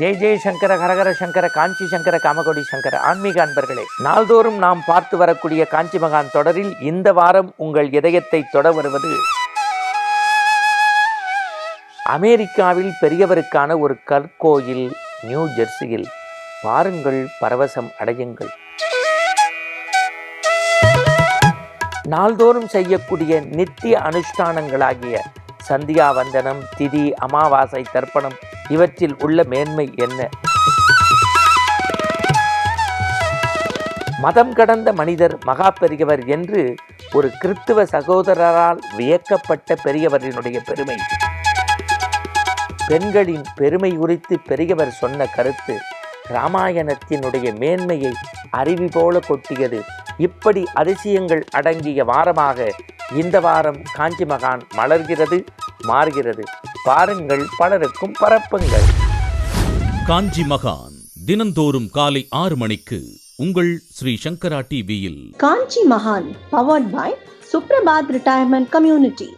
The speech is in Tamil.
ஜெய் ஜெய் சங்கர ஹரஹர சங்கர காஞ்சி சங்கர காமகோடி சங்கர ஆன்மீக அன்பர்களே, நாள்தோறும் நாம் பார்த்து வரக்கூடிய காஞ்சி மகான் தொடரில் இந்த வாரம் உங்கள் இதயத்தை தொட வருவது அமெரிக்காவில் பெரியவருக்கான ஒரு கற்கோயில் நியூ ஜெர்சியில். பாருங்கள், பரவசம் அடையுங்கள். நாள்தோறும் செய்யக்கூடிய நித்திய அனுஷ்டானங்களாகிய சந்தியா வந்தனம், திதி, அமாவாசை, தர்ப்பணம் இவற்றில் உள்ள மேன்மை என்ன? மதம் கடந்த மனிதர் மகா பெரியவர் என்று ஒரு கிறிஸ்துவ சகோதரரால் வியக்கப்பட்ட பெரியவரினுடைய பெருமை. பெண்களின் பெருமை குறித்து பெரியவர் சொன்ன கருத்து இராமாயணத்தினுடைய மேன்மையை அருவி போல கொட்டியது. இப்படி அதிசயங்கள் அடங்கிய வாரமாக இந்த வாரம் காஞ்சி மகான் மலர்கிறது, மாறுகிறது. பாருங்கள், பலருக்கும் பரப்புங்கள். காஞ்சி மகான் தினந்தோறும் காலை 6 மணிக்கு உங்கள் ஸ்ரீ சங்கரா டிவியில். காஞ்சி மகான் பவர்ட் பை சுப்ரபாத் ரிட்டையர்மெண்ட் கம்யூனிட்டி.